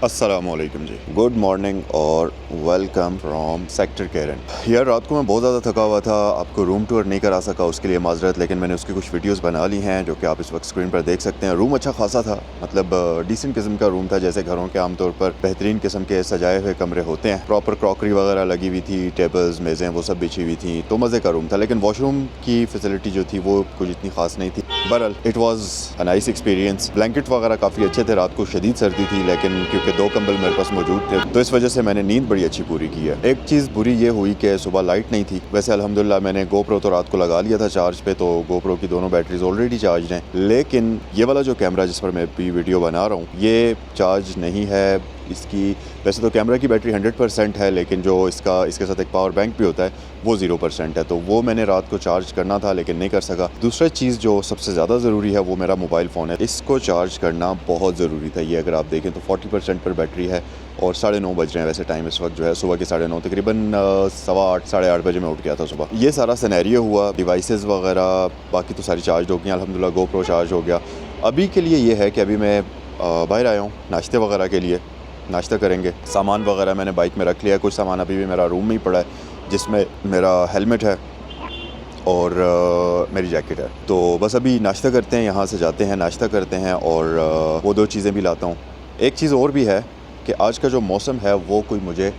अस्सलामुअलैकुम जी, good morning और welcome from sector केरन। यार रात को मैं बहुत ज़्यादा थका हुआ था, आपको रूम टूर नहीं करा सका, उसके लिए माजरत, लेकिन मैंने उसकी कुछ वीडियोस बना ली हैं जो कि आप इस वक्त स्क्रीन पर देख सकते हैं। रूम अच्छा खासा था, मतलब डिसेंट किस्म का रूम था, जैसे घरों के आमतौर पर बेहतरीन किस्म के सजाए हुए कमरे होते हैं। प्रॉपर क्रॉकरी वगैरह लगी हुई थी, टेबल्स मेज़ें वो सब बिछी हुई थी, तो मज़े का रूम था। लेकिन वॉशरूम की फैसिलिटी जो थी वो कुछ इतनी खास नहीं थी। बहरहाल it was a nice experience. Blanket वगैरह काफ़ी अच्छे थे, रात को शदीद सर्दी थी, लेकिन क्योंकि 2 कंबल मेरे पास मौजूद थे तो इस वजह से मैंने नींद बड़ी अच्छी पूरी की है। एक चीज़ बुरी ये हुई कि सुबह लाइट नहीं थी। वैसे अल्हम्दुलिल्लाह मैंने गोप्रो तो रात को लगा लिया था चार्ज पे, तो गोप्रो की दोनों बैटरीज ऑलरेडी चार्ज हैं, लेकिन ये वाला जो कैमरा जिस पर मैं भी वीडियो बना रहा हूँ ये चार्ज नहीं है। इसकी वैसे तो कैमरा की बैटरी 100% है, लेकिन जो इसके साथ एक पावर बैंक भी होता है वो 0% है, तो वो मैंने रात को चार्ज करना था लेकिन नहीं कर सका। दूसरा चीज़ जो सबसे ज़्यादा ज़रूरी है वो मेरा मोबाइल फ़ोन है, इसको चार्ज करना बहुत ज़रूरी था। ये अगर आप देखें तो 40% पर बैटरी है और 9:30 बज रहे हैं। वैसे टाइम इस वक्त जो है सुबह के 9:30, तकरीबन 8:15 8:30 बजे मैं उठ गया था सुबह। ये सारा सिनेरियो हुआ, डिवाइसेस वगैरह बाकी तो सारी चार्ज हो गई अल्हम्दुलिल्लाह। गोप्रो चार्ज हो गया। अभी के लिए ये है कि अभी मैं बाहर आया हूँ नाश्ते वगैरह के लिए, नाश्ता करेंगे। सामान वगैरह मैंने बाइक में रख लिया है, कुछ सामान अभी भी मेरा रूम में ही पड़ा है, जिसमें मेरा हेलमेट है और मेरी जैकेट है। तो बस अभी नाश्ता करते हैं, यहाँ से जाते हैं, नाश्ता करते हैं और वो 2 चीज़ें भी लाता हूँ। एक चीज़ और भी है कि आज का जो मौसम है वो कोई मुझे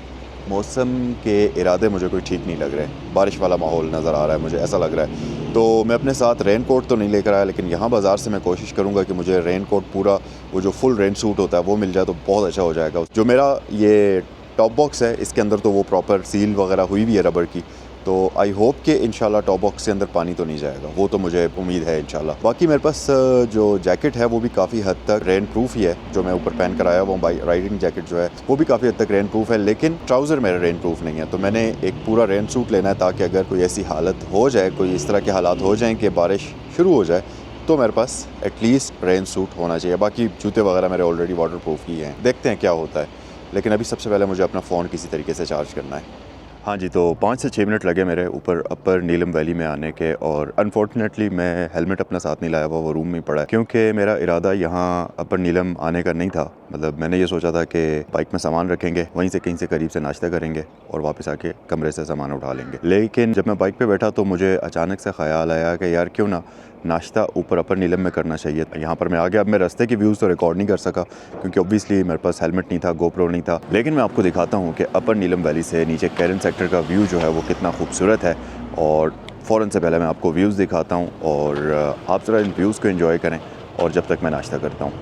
मौसम के इरादे मुझे कोई ठीक नहीं लग रहे। बारिश वाला माहौल नज़र आ रहा है, मुझे ऐसा लग रहा है। तो मैं अपने साथ रेन कोट तो नहीं लेकर आया, लेकिन यहाँ बाज़ार से मैं कोशिश करूँगा कि मुझे रेन कोट पूरा वो जो फुल रेन सूट होता है वो मिल जाए तो बहुत अच्छा हो जाएगा। जो मेरा ये टॉप बॉक्स है इसके अंदर तो वो प्रॉपर सील वगैरह हुई भी है रबर की, तो आई होप कि इंशाल्लाह टॉप बॉक्स के अंदर पानी तो नहीं जाएगा, वो तो मुझे उम्मीद है इंशाल्लाह। बाकी मेरे पास जो जैकेट है वो भी काफ़ी हद तक रेन प्रूफ ही है, जो मैं ऊपर पहन कर आया वो राइडिंग जैकेट जो है वो भी काफ़ी हद तक रेन प्रूफ है, लेकिन ट्राउज़र मेरा रेन प्रूफ नहीं है। तो मैंने एक पूरा रेन सूट लेना है ताकि अगर कोई ऐसी हालत हो जाए, कोई इस तरह के हालात हो जाएँ कि बारिश शुरू हो जाए, तो मेरे पास एटलीस्ट रेन सूट होना चाहिए। बाकी जूते वगैरह मेरे ऑलरेडी वाटर प्रूफ ही हैं, देखते हैं क्या होता है। लेकिन अभी सबसे पहले मुझे अपना फ़ोन किसी तरीके से चार्ज करना है। हाँ जी, तो 5 से 6 मिनट लगे मेरे ऊपर अपर नीलम वैली में आने के, और अनफॉर्चुनेटली मैं हेलमेट अपना साथ नहीं लाया हुआ, वो रूम में ही पड़ा है, क्योंकि मेरा इरादा यहाँ अपर नीलम आने का नहीं था। मतलब मैंने ये सोचा था कि बाइक में सामान रखेंगे, वहीं से कहीं से करीब से नाश्ता करेंगे और वापस आके कमरे से सामान उठा लेंगे। लेकिन जब मैं बाइक पे बैठा तो मुझे अचानक से ख्याल आया कि यार क्यों ना नाश्ता ऊपर अपर नीलम में करना चाहिए। यहाँ पर मैं आ गया। अब मैं रास्ते के व्यूज़ तो रिकॉर्ड नहीं कर सका क्योंकि ऑब्वियसली मेरे पास हेलमेट नहीं था, गोप्रो नहीं था, लेकिन मैं आपको दिखाता हूँ कि अपर नीलम वैली से नीचे केरन सेक्टर का व्यू जो है वो कितना खूबसूरत है। और फ़ौरन से पहले मैं आपको व्यूज़ दिखाता हूँ और आप ज़रा इन व्यूज़ को एंजॉय करें और जब तक मैं नाश्ता करता हूँ।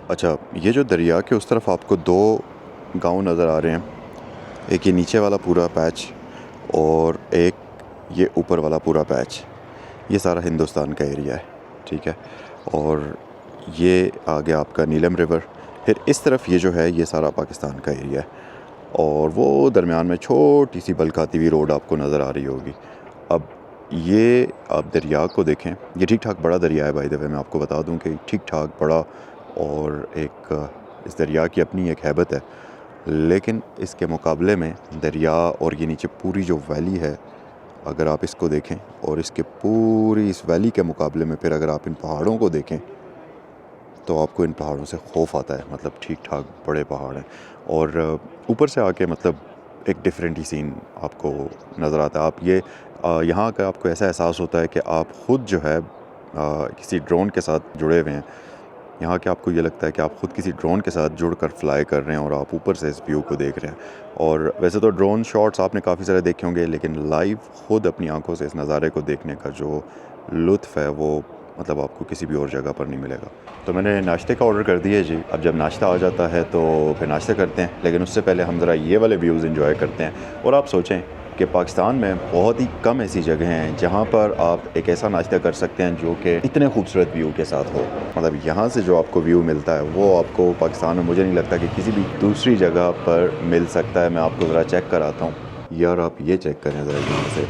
अच्छा, ये जो दरिया के उस तरफ आपको 2 गाँव नज़र आ रहे हैं, एक ये नीचे वाला पूरा पैच और एक ये ऊपर वाला पूरा पैच, ये सारा हिंदुस्तान का एरिया है, ठीक है। और ये आ गया आपका नीलम रिवर। फिर इस तरफ ये जो है ये सारा पाकिस्तान का एरिया है, और वो दरमियान में छोटी सी बलखाती हुई रोड आपको नज़र आ रही होगी। अब ये आप दरिया को देखें, ये ठीक ठाक बड़ा दरिया है। बाय द वे मैं आपको बता दूं कि ठीक ठाक बड़ा, और एक इस दरिया की अपनी एक हैबत है, लेकिन इसके मुकाबले में दरिया और ये नीचे पूरी जो वैली है, अगर आप इसको देखें और इसके पूरी इस वैली के मुकाबले में फिर अगर आप इन पहाड़ों को देखें तो आपको इन पहाड़ों से खौफ आता है। मतलब ठीक ठाक बड़े पहाड़ हैं, और ऊपर से आके मतलब एक डिफरेंट ही सीन आपको नज़र आता है। आप ये यहाँ का आपको ऐसा एहसास होता है कि आप ख़ुद जो है किसी ड्रोन के साथ जुड़े हुए हैं। यहाँ के आपको ये लगता है कि आप ख़ुद किसी ड्रोन के साथ जुड़कर फ्लाई कर रहे हैं और आप ऊपर से इस व्यू को देख रहे हैं। और वैसे तो ड्रोन शॉट्स आपने काफ़ी सारे देखे होंगे, लेकिन लाइव ख़ुद अपनी आंखों से इस नज़ारे को देखने का जो लुत्फ़ है वो मतलब आपको किसी भी और जगह पर नहीं मिलेगा। तो मैंने नाश्ते का ऑर्डर कर दिया जी। अब जब नाश्ता आ जाता है तो फिर नाश्ता करते हैं, लेकिन उससे पहले हम ज़रा ये वाले व्यूज़ एंजॉय करते हैं। और आप सोचें कि पाकिस्तान में बहुत ही कम ऐसी जगह हैं जहाँ पर आप एक ऐसा नाश्ता कर सकते हैं जो कि इतने खूबसूरत व्यू के साथ हो। मतलब यहाँ से जो आपको व्यू मिलता है वो आपको पाकिस्तान में मुझे नहीं लगता कि किसी भी दूसरी जगह पर मिल सकता है। मैं आपको ज़रा चेक कराता हूँ। यार आप ये चेक करें ज़रा यहाँ से,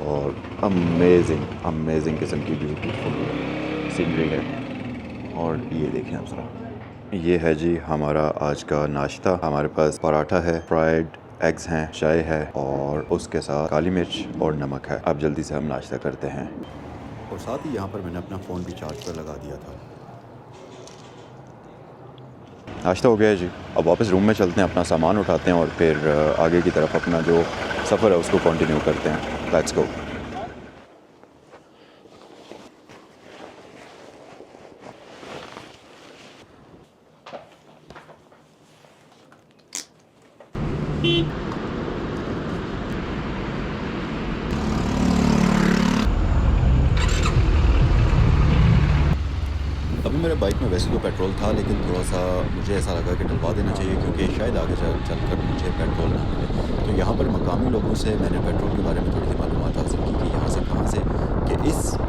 और अमेजिंग किस्म की ब्यूटीफुल सीनरी है। और ये देखें आप ज़रा, ये है जी हमारा आज का नाश्ता। हमारे पास पराठा है, फ्राइड एग्स हैं, चाय है और उसके साथ काली मिर्च और नमक है। अब जल्दी से हम नाश्ता करते हैं। और साथ ही यहाँ पर मैंने अपना फ़ोन भी चार्ज पर लगा दिया था। नाश्ता हो गया है जी। अब वापस रूम में चलते हैं, अपना सामान उठाते हैं और फिर आगे की तरफ अपना जो सफ़र है उसको कंटिन्यू करते हैं। Let's go. अभी मेरे बाइक में वैसे तो पेट्रोल था, लेकिन थोड़ा सा मुझे ऐसा लगा कि डलवा देना चाहिए, क्योंकि शायद आगे चलकर मुझे पेट्रोल ना मिले। तो यहाँ पर मकामी लोगों से मैंने पेट्रोल के बारे में थोड़ी सी मालूमात हासिल की कि यहाँ से कहाँ से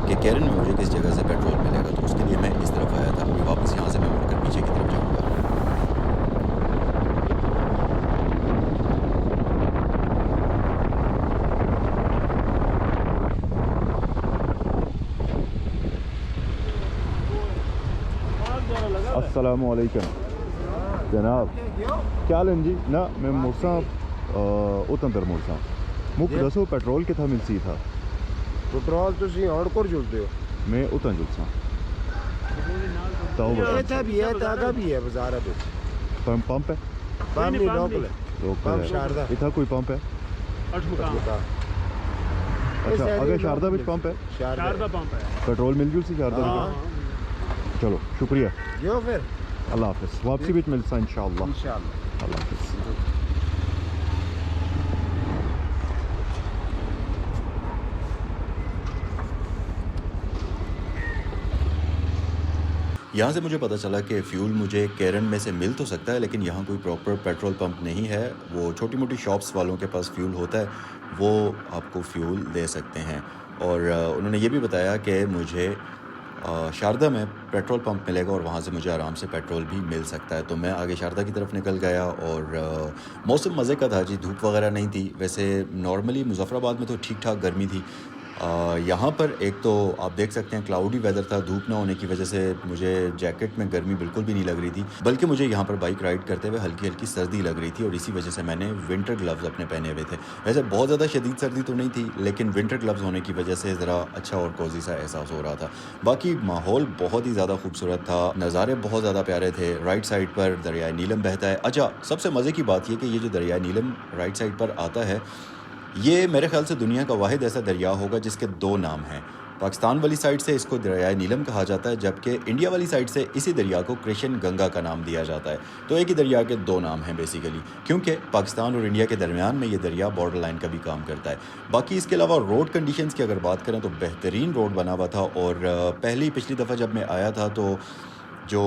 कि कैरन में मुझे किस जगह से पेट्रोल मिलेगा। तो उसके लिए मैं इस तरफ आया था। अभी वापस यहाँ से मैं मुड़कर पीछे की तरफ जाऊँगा। अस्सलामुअलैकुम जनाब, क्या हाल जी? ना मैं मुड़सा उतंदर मुड़सा मुख दसो पेट्रोल कितना मिलसी था? पेट्रोल तुसी और कोर जुलते हो? मैं उतन जुलसा तो भी है, तागा भी है बाजार पे। पंप है? पंप नहीं, लोकल है। लोकल है। शारदा इतना कोई पंप है? अच्छा, अगर शारदा में पंप है? शारदा पंप है। पेट्रोल मिल जू सी शारदा में? चलो शुक्रिया, जो फिर अल्लाह हाफिज़। वापसी बीच मिलता इंशाअल्लाह। इंशाअल्लाह। अल्लाह हाफिज़। यहाँ से मुझे पता चला कि फ़्यूल मुझे कैरन में से मिल तो सकता है, लेकिन यहाँ कोई प्रॉपर पेट्रोल पंप नहीं है। वो छोटी मोटी शॉप्स वालों के पास फ़्यूल होता है, वो आपको फ़्यूल दे सकते हैं। और उन्होंने ये भी बताया कि मुझे शारदा में पेट्रोल पंप मिलेगा और वहाँ से मुझे आराम से पेट्रोल भी मिल सकता है। तो मैं आगे शारदा की तरफ निकल गया और मौसम मज़े का था जी, धूप वगैरह नहीं थी। वैसे नॉर्मली मुज़फ़्फ़राबाद में तो ठीक ठाक गर्मी थी। यहाँ पर एक तो आप देख सकते हैं क्लाउडी वेदर था, धूप ना होने की वजह से मुझे जैकेट में गर्मी बिल्कुल भी नहीं लग रही थी, बल्कि मुझे यहाँ पर बाइक राइड करते हुए हल्की हल्की सर्दी लग रही थी और इसी वजह से मैंने विंटर ग्लव्स अपने पहने हुए थे। वैसे बहुत ज़्यादा शदीद सर्दी तो नहीं थी, लेकिन विंटर ग्लव्स होने की वजह से ज़रा अच्छा और कोजी सा एहसास हो रहा था। बाकी माहौल बहुत ही ज़्यादा खूबसूरत था, नज़ारे बहुत ज़्यादा प्यारे थे। राइट साइड पर दरियाए नीलम बहता है। अच्छा, सबसे मज़े की बात यह कि ये जो दरियाए नीलम राइट साइड पर आता है, ये मेरे ख्याल से दुनिया का वाहिद ऐसा दरिया होगा जिसके दो नाम हैं। पाकिस्तान वाली साइड से इसको दरियाए नीलम कहा जाता है, जबकि इंडिया वाली साइड से इसी दरिया को कृष्ण गंगा का नाम दिया जाता है। तो एक ही दरिया के दो नाम हैं बेसिकली, क्योंकि पाकिस्तान और इंडिया के दरमियान में ये दरिया बॉर्डर लाइन का भी काम करता है। बाकी इसके अलावा रोड कंडीशंस की अगर बात करें तो बेहतरीन रोड बना हुआ था। और पिछली दफ़ा जब मैं आया था तो जो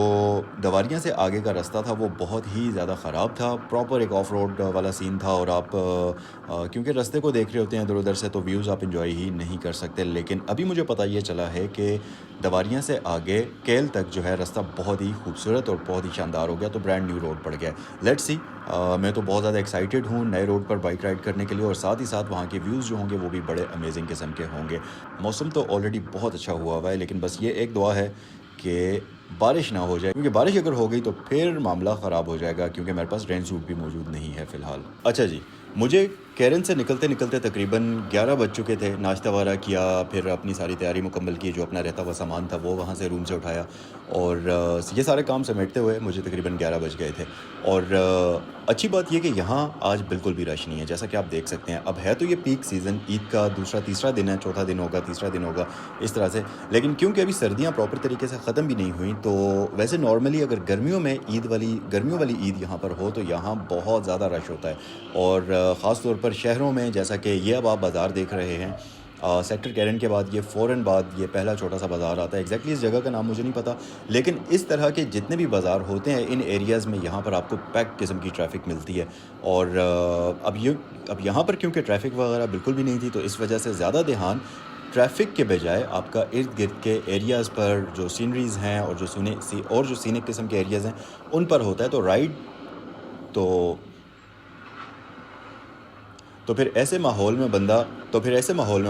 दवारियाँ से आगे का रास्ता था वो बहुत ही ज़्यादा ख़राब था, प्रॉपर एक ऑफ रोड वाला सीन था। और आप क्योंकि रास्ते को देख रहे होते हैं इधर उधर से, तो व्यूज़ आप इंजॉय ही नहीं कर सकते। लेकिन अभी मुझे पता ये चला है कि दवारियाँ से आगे केल तक जो है रास्ता बहुत ही खूबसूरत और बहुत ही शानदार हो गया, तो ब्रांड न्यू रोड पड़ गया है। लेट्स सी, मैं तो बहुत ज़्यादा एक्साइटेड हूँ नए रोड पर बाइक राइड करने के लिए, और साथ ही साथ वहाँ के व्यूज़ जो होंगे वो भी बड़े अमेजिंग किस्म के होंगे। मौसम तो ऑलरेडी बहुत अच्छा हुआ हुआ है, लेकिन बस ये एक दुआ है कि बारिश ना हो जाए, क्योंकि बारिश अगर हो गई तो फिर मामला ख़राब हो जाएगा, क्योंकि मेरे पास रेन सूट भी मौजूद नहीं है फ़िलहाल। अच्छा जी, मुझे कैरन से निकलते निकलते तकरीबन 11 बज चुके थे। नाश्ता वगैरह किया, फिर अपनी सारी तैयारी मुकम्मल की, जो अपना रहता हुआ सामान था वो वहाँ से रूम से उठाया, और ये सारे काम समेटते हुए मुझे तकरीबन 11 बज गए थे। और अच्छी बात यह कि यहाँ आज बिल्कुल भी रश नहीं है, जैसा कि आप देख सकते हैं। अब है तो ये पीक सीज़न, ईद का दूसरा तीसरा दिन है, चौथा दिन होगा, तीसरा दिन होगा, इस तरह से। लेकिन क्योंकि अभी सर्दियाँ प्रॉपर तरीके से ख़त्म भी नहीं हुई, तो वैसे नॉर्मली अगर गर्मियों वाली ईद यहाँ पर हो तो यहाँ बहुत ज़्यादा रश होता है। और ख़ास तौर पर शहरों में, जैसा कि ये अब आप बाज़ार देख रहे हैं, सेक्टर कैरन के बाद ये फ़ौरन बाद ये पहला छोटा सा बाज़ार आता है। एग्जैक्टली इस जगह का नाम मुझे नहीं पता, लेकिन इस तरह के जितने भी बाज़ार होते हैं इन एरियाज़ में यहाँ पर आपको पैक किस्म की ट्रैफिक मिलती है। और अब यहाँ पर क्योंकि ट्रैफिक वगैरह बिल्कुल भी नहीं थी, तो इस वजह से ज़्यादा ध्यान ट्रैफिक के बजाय आपका इर्द गिर्द के एरियाज़ पर जो सीनरीज़ हैं और जो सीनिक किस्म के एरियाज़ हैं उन पर होता है। तो फिर ऐसे माहौल में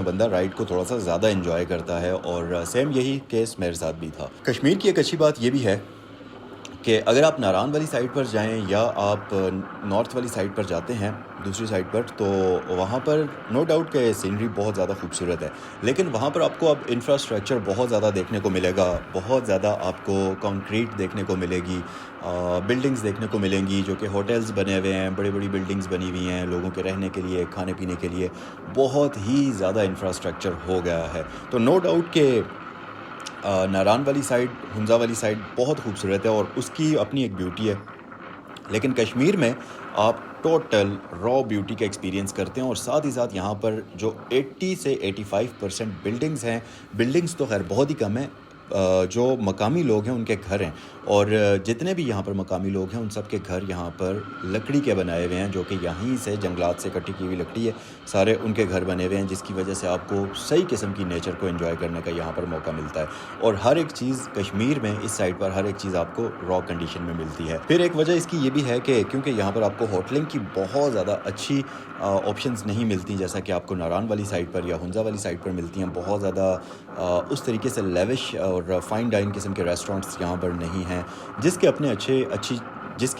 बंदा राइड को थोड़ा सा ज़्यादा एंजॉय करता है। और सेम यही केस मेरे साथ भी था। कश्मीर की एक अच्छी बात ये भी है कि अगर आप नारान वाली साइड पर जाएं या आप नॉर्थ वाली साइड पर जाते हैं दूसरी साइड पर, तो वहाँ पर नो डाउट कि सीनरी बहुत ज़्यादा खूबसूरत है, लेकिन वहाँ पर आपको अब इंफ्रास्ट्रक्चर बहुत ज़्यादा देखने को मिलेगा, बहुत ज़्यादा आपको कंक्रीट देखने को मिलेगी, बिल्डिंग्स देखने को मिलेंगी जो कि होटल्स बने हुए हैं, बड़ी बड़ी बिल्डिंग्स बनी हुई हैं लोगों के रहने के लिए, खाने पीने के लिए, बहुत ही ज़्यादा इंफ्रास्ट्रक्चर हो गया है। तो नो डाउट कि नारान वाली साइड, हुंजा वाली साइड बहुत खूबसूरत है और उसकी अपनी एक ब्यूटी है, लेकिन कश्मीर में आप टोटल रॉ ब्यूटी का एक्सपीरियंस करते हैं। और साथ ही साथ यहाँ पर जो 80 से 85% बिल्डिंग्स हैं, बिल्डिंग्स तो खैर बहुत ही कम है, जो मकामी लोग हैं उनके घर हैं, और जितने भी यहाँ पर मकामी लोग हैं उन सब के घर यहाँ पर लकड़ी के बनाए हुए हैं, जो कि यहीं से जंगलात से इकट्ठी की हुई लकड़ी है, सारे उनके घर बने हुए हैं, जिसकी वजह से आपको सही किस्म की नेचर को एंजॉय करने का यहाँ पर मौका मिलता है। और हर एक चीज़ कश्मीर में इस साइड पर हर एक चीज़ आपको रॉ कंडीशन में मिलती है। फिर एक वजह इसकी ये भी है कि क्योंकि यहाँ पर आपको होटलिंग की बहुत ज़्यादा अच्छी ऑप्शंस नहीं मिलती, जैसा कि आपको नारान वाली साइड पर या हुंजा वाली साइड पर मिलती हैं। बहुत ज़्यादा उस तरीके से लेविश और फाइन डाइन किस्म के रेस्टोरेंट्स यहाँ पर नहीं हैं, जिसके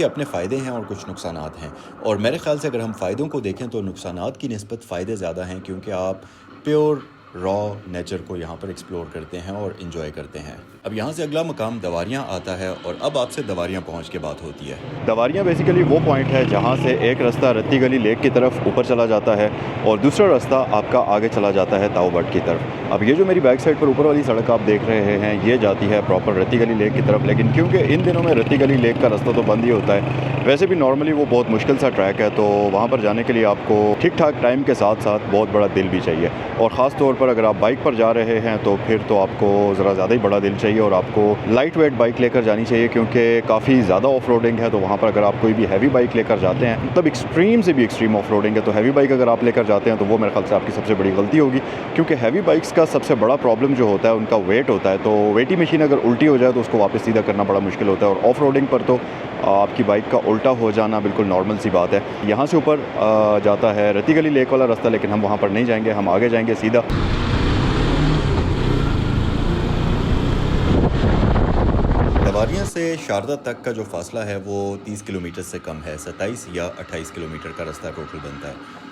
अपने फ़ायदे हैं और कुछ नुकसानात हैं। और मेरे ख़्याल से अगर हम फ़ायदों को देखें तो नुकसानात की निस्बत फ़ायदे ज़्यादा हैं, क्योंकि आप प्योर रॉ नेचर को यहाँ पर एक्सप्लोर करते हैं और इन्जॉय करते हैं। अब यहाँ से अगला मकाम दवारियाँ आता है, और अब आपसे दवारियाँ पहुँच के बात होती है। दवारियाँ बेसिकली वो पॉइंट है जहाँ से एक रास्ता रत्ती गली लेक की तरफ ऊपर चला जाता है और दूसरा रास्ता आपका आगे चला जाता है ताऊबट की तरफ। अब ये जो मेरी बैक साइड पर ऊपर वाली सड़क आप देख रहे हैं, ये जाती है प्रॉपर रत्ती गली लेक की तरफ, लेकिन क्योंकि इन दिनों में रत्ती गली लेक का रास्ता तो बंद ही होता है, वैसे भी नॉर्मली वो बहुत मुश्किल सा ट्रैक है, तो वहाँ पर जाने के लिए आपको ठीक ठाक टाइम के साथ साथ बहुत बड़ा दिल भी चाहिए। और ख़ास तौर पर अगर आप बाइक पर जा रहे हैं तो फिर तो आपको ज़रा ज़्यादा ही बड़ा दिल चाहिए, और आपको लाइट वेट बाइक लेकर जानी चाहिए, क्योंकि काफ़ी ज़्यादा ऑफ रोडिंग है। तो वहाँ पर अगर आप कोई भी हैवी बाइक लेकर जाते हैं, मतलब एक्सट्रीम से भी एक्सट्रीम ऑफ रोडिंग है, तो हैवी बाइक अगर आप लेकर जाते हैं तो वो मेरे ख्याल से आपकी सबसे बड़ी गलती होगी, क्योंकि हैवी बाइक्स का सबसे बड़ा प्रॉब्लम जो होता है उनका वेट होता है। तो वेटी मशीन अगर उल्टी हो जाए तो उसको वापस सीधा करना बड़ा मुश्किल होता है, और ऑफ रोडिंग पर तो आपकी बाइक का उल्टा हो जाना बिल्कुल नॉर्मल सी बात है। यहाँ से ऊपर जाता है रत्ती गली लेक वाला रास्ता, लेकिन हम वहाँ पर नहीं जाएंगे, हम आगे जाएंगे सीधा। दवारियाँ से शारदा तक का जो फासला है वो 30 किलोमीटर से कम है, 27 या 28 किलोमीटर का रास्ता टोटल बनता है।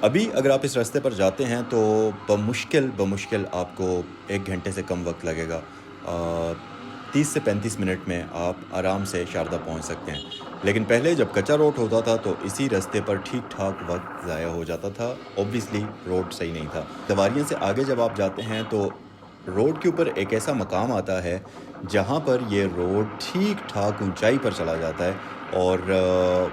अभी अगर आप इस रास्ते पर जाते हैं तो बमुश्किल आपको 1 घंटे से कम वक्त लगेगा। 30 से 35 मिनट में आप आराम से शारदा पहुंच सकते हैं। लेकिन पहले जब कच्चा रोड होता था तो इसी रास्ते पर ठीक ठाक वक्त ज़ाया हो जाता था। ऑब्वियसली रोड सही नहीं था। दवारियाँ से आगे जब आप जाते हैं तो रोड के ऊपर एक ऐसा मकाम आता है जहाँ पर ये रोड ठीक ठाक ऊंचाई पर चला जाता है, और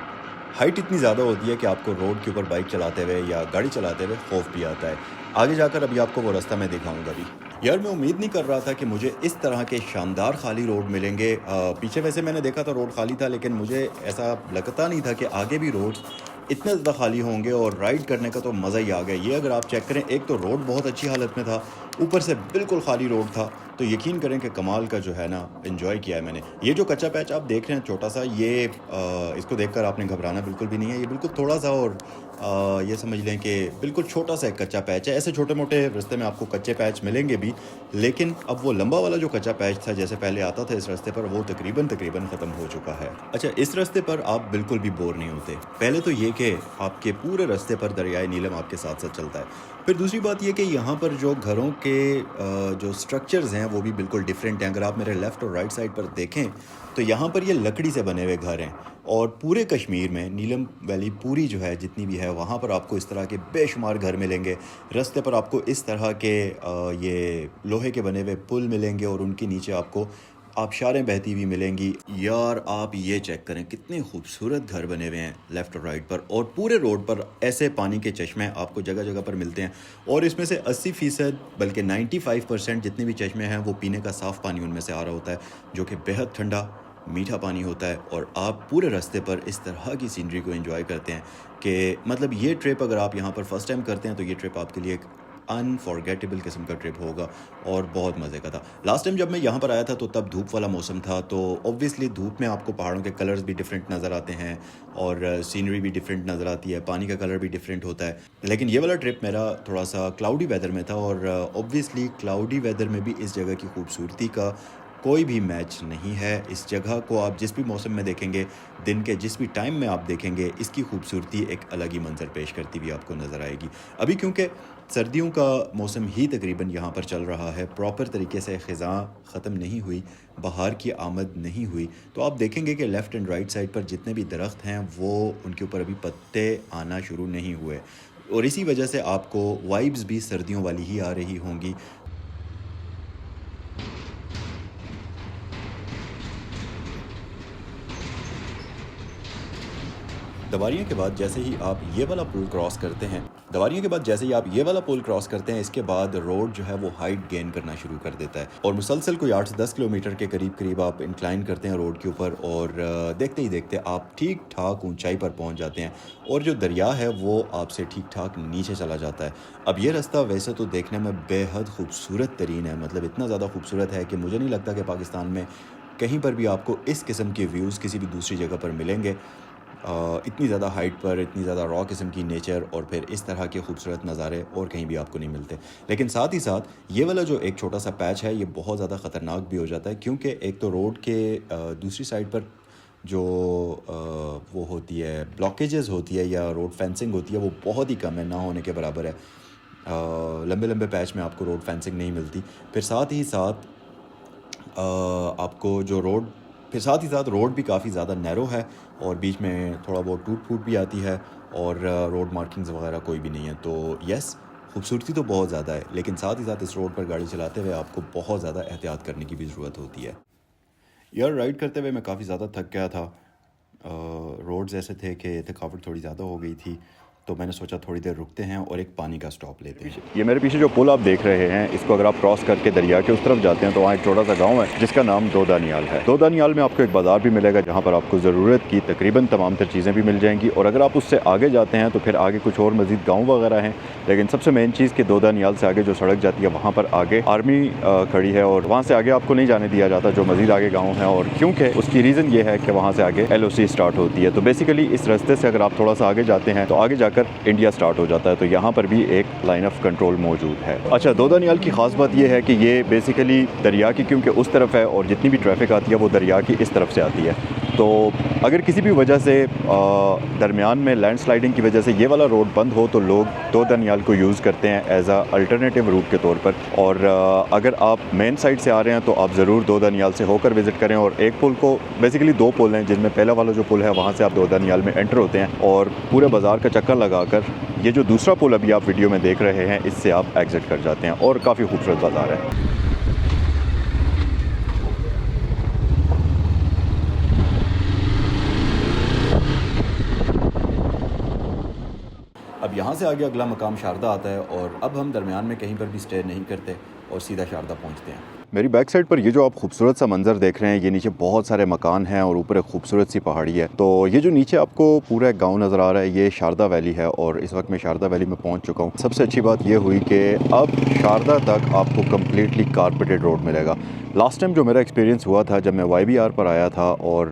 हाइट इतनी ज़्यादा होती है कि आपको रोड के ऊपर बाइक चलाते हुए या गाड़ी चलाते हुए खौफ भी आता है। आगे जाकर अभी आपको वो रास्ता मैं दिखाऊंगा भी। यार मैं उम्मीद नहीं कर रहा था कि मुझे इस तरह के शानदार खाली रोड मिलेंगे। पीछे वैसे मैंने देखा था रोड खाली था, लेकिन मुझे ऐसा लगता नहीं था कि आगे भी रोड इतने ज़्यादा खाली होंगे, और राइड करने का तो मज़ा ही आ गया। ये अगर आप चेक करें, एक तो रोड बहुत अच्छी हालत में था, ऊपर से बिल्कुल खाली रोड था, तो यकीन करें कि कमाल का जो है ना एंजॉय किया है मैंने। ये जो कच्चा पैच आप देख रहे हैं छोटा सा, ये इसको देखकर आपने घबराना बिल्कुल भी नहीं है। ये बिल्कुल थोड़ा सा, और ये समझ लें कि बिल्कुल छोटा सा एक कच्चा पैच है। ऐसे छोटे मोटे रास्ते में आपको कच्चे पैच मिलेंगे भी, लेकिन अब वो लंबा वाला जो कच्चा पैच था जैसे पहले आता था इस रास्ते पर, वो तकरीबन ख़त्म हो चुका है। अच्छा, इस रास्ते पर आप बिल्कुल भी बोर नहीं होते। पहले तो ये कि आपके पूरे रास्ते पर दरियाए नीलम आपके साथ साथ चलता है। फिर दूसरी बात ये कि यहाँ पर जो घरों के जो स्ट्रक्चर्स हैं वो भी बिल्कुल डिफरेंट हैं। अगर आप मेरे लेफ़्ट और राइट साइड पर देखें तो यहाँ पर ये लकड़ी से बने हुए घर हैं, और पूरे कश्मीर में नीलम वैली पूरी जो है जितनी भी है वहाँ पर आपको इस तरह के बेशुमार घर मिलेंगे। रास्ते पर आपको इस तरह के ये लोहे के बने हुए पुल मिलेंगे, और उनके नीचे आपको आबशारें बहती हुई मिलेंगी। यार आप ये चेक करें कितने खूबसूरत घर बने हुए हैं लेफ़्ट और राइट पर, और पूरे रोड पर ऐसे पानी के चश्मे आपको जगह जगह पर मिलते हैं। और इसमें से 80% बल्कि 95% जितने भी चश्मे हैं वो पीने का साफ़ पानी उनमें से आ रहा होता है, जो कि बेहद ठंडा मीठा पानी होता है। और आप पूरे रास्ते पर इस तरह की सीनरी को एंजॉय करते हैं कि मतलब ये ट्रिप अगर आप यहाँ पर फ़र्स्ट टाइम करते हैं तो ये ट्रिप आपके लिए एक अनफॉरगेटेबल किस्म का ट्रिप होगा, और बहुत मज़े का था। लास्ट टाइम जब मैं यहाँ पर आया था तो तब धूप वाला मौसम था, तो ऑब्वियसली धूप में आपको पहाड़ों के कलर्स भी डिफरेंट नज़र आते हैं, और सीनरी भी डिफरेंट नज़र आती है, पानी का कलर भी डिफरेंट होता है। लेकिन ये वाला ट्रिप मेरा थोड़ा सा क्लाउडी वेदर में था, और ऑब्वियसली क्लाउडी वेदर में भी इस जगह की खूबसूरती का कोई भी मैच नहीं है। इस जगह को आप जिस भी मौसम में देखेंगे, दिन के जिस भी टाइम में आप देखेंगे, इसकी खूबसूरती एक अलग ही मंजर पेश करती हुई आपको नज़र आएगी। अभी क्योंकि सर्दियों का मौसम ही तकरीबन यहाँ पर चल रहा है, प्रॉपर तरीके से ख़ज़ां ख़त्म नहीं हुई, बहार की आमद नहीं हुई, तो आप देखेंगे कि लेफ़्ट एंड राइट साइड पर जितने भी दरख्त हैं वो उनके ऊपर अभी पत्ते आना शुरू नहीं हुए, और इसी वजह से आपको वाइब्स भी सर्दियों वाली ही आ रही होंगी। दवारियों के बाद जैसे ही आप ये वाला पुल क्रॉस करते हैं, इसके बाद रोड जो है वो हाइट गेन करना शुरू कर देता है और मुसलसल कोई 8 से 10 किलोमीटर के करीब आप इंक्लाइन करते हैं रोड के ऊपर, और देखते ही देखते आप ठीक ठाक ऊंचाई पर पहुंच जाते हैं और जो दरिया है वो आपसे ठीक ठाक नीचे चला जाता है। अब ये रास्ता वैसे तो देखने में बेहद खूबसूरत तरीन है, मतलब इतना ज़्यादा खूबसूरत है कि मुझे नहीं लगता कि पाकिस्तान में कहीं पर भी आपको इस किस्म के व्यूज़ किसी भी दूसरी जगह पर मिलेंगे। इतनी ज़्यादा हाइट पर इतनी ज़्यादा रॉ किस्म की नेचर और फिर इस तरह के खूबसूरत नज़ारे और कहीं भी आपको नहीं मिलते। लेकिन साथ ही साथ ये वाला जो एक छोटा सा पैच है ये बहुत ज़्यादा ख़तरनाक भी हो जाता है, क्योंकि एक तो रोड के दूसरी साइड पर जो वो होती है ब्लॉकेजेस होती है या रोड फेंसिंग होती है वो बहुत ही कम है, ना होने के बराबर है। लंबे लंबे पैच में आपको रोड फेंसिंग नहीं मिलती। फिर साथ ही साथ रोड भी काफ़ी ज़्यादा नैरो है और बीच में थोड़ा बहुत टूट फूट भी आती है और रोड मार्किंग्स वगैरह कोई भी नहीं है। तो यस, खूबसूरती तो बहुत ज़्यादा है, लेकिन साथ ही साथ इस रोड पर गाड़ी चलाते हुए आपको बहुत ज़्यादा एहतियात करने की भी ज़रूरत होती है। यार, राइड करते हुए मैं काफ़ी ज़्यादा थक गया था। रोड्स ऐसे थे कि थकावट थोड़ी ज़्यादा हो गई थी, तो मैंने सोचा थोड़ी देर रुकते हैं और एक पानी का स्टॉप लेते हैं। ये मेरे पीछे जो पुल आप देख रहे हैं, इसको अगर आप क्रॉस करके दरिया के उस तरफ जाते हैं तो वहाँ एक छोटा सा गांव है जिसका नाम दो दानियाल है। दो दानियाल में आपको एक बाज़ार भी मिलेगा जहाँ पर आपको ज़रूरत की तकरीबन तमाम तर चीज़ें भी मिल जाएंगी, और अगर आप उससे आगे जाते हैं तो फिर आगे कुछ और मज़ीद गाँव वगैरह हैं। लेकिन सबसे मेन चीज़ कि दो दानियाल से आगे जो सड़क जाती है वहाँ पर आगे आर्मी खड़ी है और वहाँ से आगे आपको नहीं जाने दिया जाता जो मज़ीद आगे गाँव है, और क्योंकि उसकी रीज़न ये है कि वहाँ से आगे LOC स्टार्ट होती है। तो बेसिकली इस रास्ते से अगर आप थोड़ा सा आगे जाते हैं तो आगे जाकर इंडिया स्टार्ट हो जाता है, तो यहाँ पर भी एक लाइन ऑफ कंट्रोल मौजूद है। अच्छा, दो दानियाल की ख़ास बात यह है कि ये बेसिकली दरिया की क्योंकि उस तरफ है और जितनी भी ट्रैफिक आती है वो दरिया की इस तरफ से आती है। तो अगर किसी भी वजह से दरमियान में लैंडस्लाइडिंग की वजह से ये वाला रोड बंद हो तो लोग दो दानियाल को यूज़ करते हैं एज अ अल्टरनेटिव रूट के तौर पर। और अगर आप मेन साइड से आ रहे हैं तो आप ज़रूर दो दानियाल से होकर विज़िट करें। और एक पुल को बेसिकली दो पुल हैं, जिनमें पहला वाला जो पुल है वहाँ से आप दो दानियाल में एंटर होते हैं और पूरे बाज़ार का चक्कर लगाकर ये जो दूसरा पुल अभी आप वीडियो में देख रहे हैं इससे आप एग्ज़िट कर जाते हैं, और काफ़ी खूबसूरत बाज़ार है। अब यहाँ से आगे अगला मकाम शारदा आता है और अब हम दरमियान में कहीं पर भी स्टे नहीं करते और सीधा शारदा पहुँचते हैं। मेरी बैक साइड पर ये जो आप खूबसूरत सा मंजर देख रहे हैं, ये नीचे बहुत सारे मकान हैं और ऊपर एक खूबसूरत सी पहाड़ी है। तो ये जो नीचे आपको पूरा एक गांव नज़र आ रहा है ये शारदा वैली है, और इस वक्त मैं शारदा वैली में पहुंच चुका हूँ। सबसे अच्छी बात ये हुई कि अब शारदा तक आपको कम्प्लीटली कारपेटेड रोड मिलेगा। लास्ट टाइम जो मेरा एक्सपीरियंस हुआ था जब मैं YBR पर आया था, और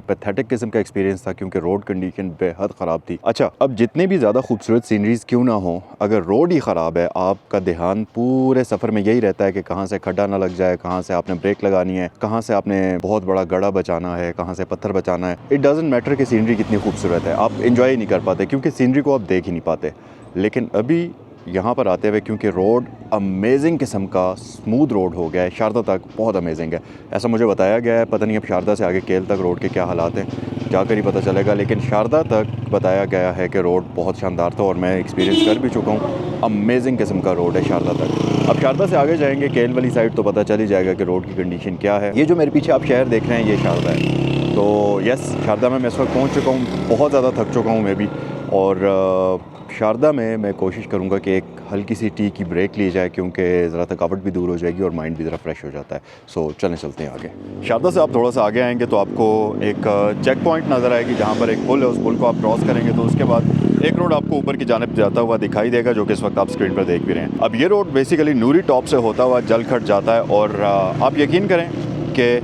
पैथेटिक किस्म का एक्सपीरियंस था क्योंकि रोड कंडीशन बेहद ख़राब थी। अच्छा, अब जितने भी ज़्यादा खूबसूरत सीनरीज क्यों ना हो, अगर रोड ही ख़राब है आपका ध्यान पूरे सफ़र में यही रहता है कि कहाँ से खड्डा ना लग जाए, कहाँ से आपने ब्रेक लगानी है, कहाँ से आपने बहुत बड़ा गड्ढा बचाना है, कहाँ से पत्थर बचाना है। इट डजंट मैटर कि सीनरी कितनी खूबसूरत है, आप इंजॉय ही नहीं कर पाते क्योंकि सीनरी को आप देख ही नहीं पाते। लेकिन अभी यहाँ पर आते हुए क्योंकि रोड अमेजिंग किस्म का स्मूथ रोड हो गया है, शारदा तक बहुत अमेजिंग है ऐसा मुझे बताया गया है। पता नहीं अब शारदा से आगे केल तक रोड के क्या हालात हैं, जाकर ही पता चलेगा। लेकिन शारदा तक बताया गया है कि रोड बहुत शानदार था और मैं एक्सपीरियंस कर भी चुका हूँ। अमेजिंग किस्म का रोड है शारदा तक। अब शारदा से आगे जाएंगे केल वाली साइड तो पता चल ही जाएगा कि रोड की कंडीशन क्या है। ये जो मेरे पीछे आप शहर देख रहे हैं ये शारदा है। तो यस, शारदा में मैं इस वक्त पहुँच चुका हूँ, बहुत ज़्यादा थक चुका हूँ मैं भी। और शारदा में मैं कोशिश करूँगा कि एक हल्की सी टी की ब्रेक ली जाए क्योंकि ज़रा थकावट भी दूर हो जाएगी और माइंड भी ज़रा फ्रेश हो जाता है। सो चलते हैं आगे। शारदा से आप थोड़ा सा आगे आएंगे तो आपको एक चेक पॉइंट नज़र आएगी जहाँ पर एक पुल है, उस पुल को आप क्रॉस करेंगे तो उसके बाद एक रोड आपको ऊपर की जानिब जाता हुआ दिखाई देगा जो कि इस वक्त आप स्क्रीन पर देख भी रहे हैं। अब ये रोड बेसिकली नूरी टॉप से होता हुआ जलखट जाता है और आप यकीन करें कि,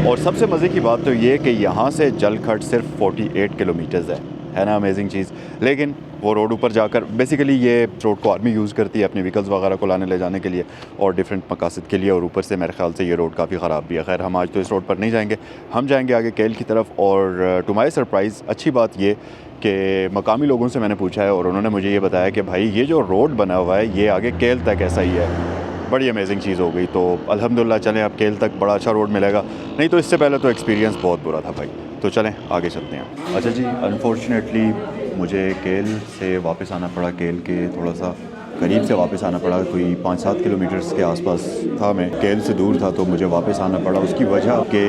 और सबसे मज़े की बात तो ये कि यहाँ से जलखट सिर्फ 48 किलोमीटर्स है। है ना अमेजिंग चीज़। लेकिन वो रोड ऊपर जाकर बेसिकली ये रोड को आर्मी यूज़ करती है अपने व्हीकल्स वगैरह को लाने ले जाने के लिए और डिफरेंट मकासद के लिए, और ऊपर से मेरे ख्याल से ये रोड काफ़ी ख़राब भी है। खैर हम आज तो इस रोड पर नहीं जाएंगे, हम जाएंगे आगे केल की तरफ। और टू माई सरप्राइज़ अच्छी बात ये कि मकामी लोगों से मैंने पूछा है और उन्होंने मुझे ये बताया कि भाई ये जो रोड बना हुआ है ये आगे केल तक ऐसा ही है। बड़ी अमेजिंग चीज़ हो गई। तो अल्हम्दुलिल्लाह चलें, अब केल तक बड़ा अच्छा रोड मिलेगा, नहीं तो इससे पहले तो एक्सपीरियंस बहुत बुरा था भाई। तो चलें आगे चलते हैं। अच्छा जी, अनफॉर्चुनेटली मुझे केल से वापस आना पड़ा, केल के थोड़ा सा करीब से वापस आना पड़ा, कोई 5-7 किलोमीटर्स के आसपास था, मैं केल से दूर था तो मुझे वापस आना पड़ा। उसकी वजह कि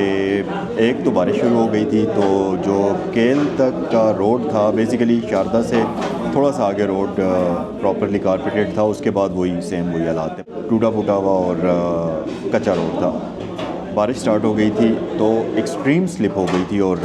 एक तो बारिश शुरू हो गई थी, तो जो केल तक का रोड था बेसिकली शारदा से थोड़ा सा आगे रोड प्रॉपरली कारपेटेड था, उसके बाद वही सेम वही हालात थे, टूटा फूटा हुआ और कच्चा रोड था। बारिश स्टार्ट हो गई थी तो एक्सट्रीम स्लिप हो गई थी और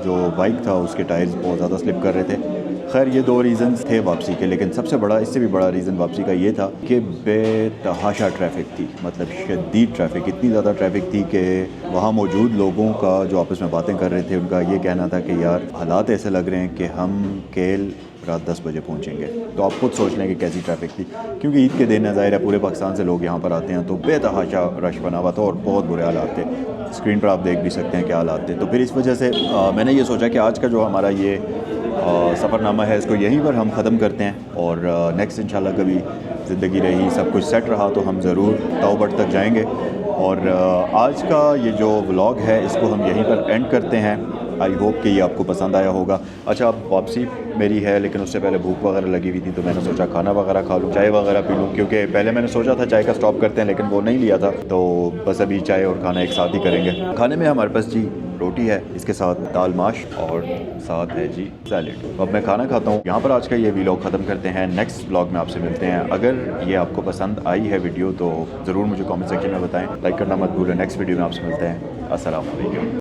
जो बाइक था उसके टायर्स बहुत ज़्यादा स्लिप कर रहे थे। खैर ये 2 रीज़न्स थे वापसी के, लेकिन सबसे बड़ा, इससे भी बड़ा रीज़न वापसी का ये था कि बेतहाशा ट्रैफिक थी, मतलब शदीद ट्रैफिक, इतनी ज़्यादा ट्रैफिक थी कि वहाँ मौजूद लोगों का जो आपस में बातें कर रहे थे उनका ये कहना था कि यार हालात ऐसे लग रहे हैं कि हम केल रात 10 बजे पहुँचेंगे। तो आप खुद सोच लें कि कैसी ट्रैफिक थी, क्योंकि ईद के दिन ज़ाहिर है पूरे पाकिस्तान से लोग यहाँ पर आते हैं, तो बेतहाशा रश बना हुआ था और बहुत बुरे हालात थे। स्क्रीन पर आप देख भी सकते हैं क्या हालात थे। तो फिर इस वजह से मैंने ये सोचा कि आज का जो हमारा ये सफ़रनामा है इसको यहीं पर हम ख़त्म करते हैं और नेक्स्ट इंशाल्लाह कभी ज़िंदगी रही, सब कुछ सेट रहा तो हम ज़रूर ताओबट तक जाएंगे। और आज का ये जो व्लॉग है इसको हम यहीं पर एंड करते हैं। आई होप कि ये आपको पसंद आया होगा। अच्छा, अब वापसी मेरी है, लेकिन उससे पहले भूख वगैरह लगी हुई थी तो मैंने सोचा खाना वगैरह खा लूँ, चाय वगैरह पी लूँ, क्योंकि पहले मैंने सोचा था चाय का स्टॉप करते हैं लेकिन वो नहीं लिया था, तो बस अभी चाय और खाना एक साथ ही करेंगे। खाने में हमारे पास जी रोटी है, इसके साथ दाल माश और साथ है जी सैलेड। तो अब मैं खाना खाता हूँ। यहाँ पर आज का ये व्लॉग ख़त्म करते हैं, नेक्स्ट व्लॉग में आपसे मिलते हैं। अगर ये आपको पसंद आई है वीडियो तो ज़रूर मुझे कमेंट सेक्शन में बताएं, लाइक करना मत भूलें। नेक्स्ट वीडियो में आपसे मिलते हैं। अस्सलाम वालेकुम।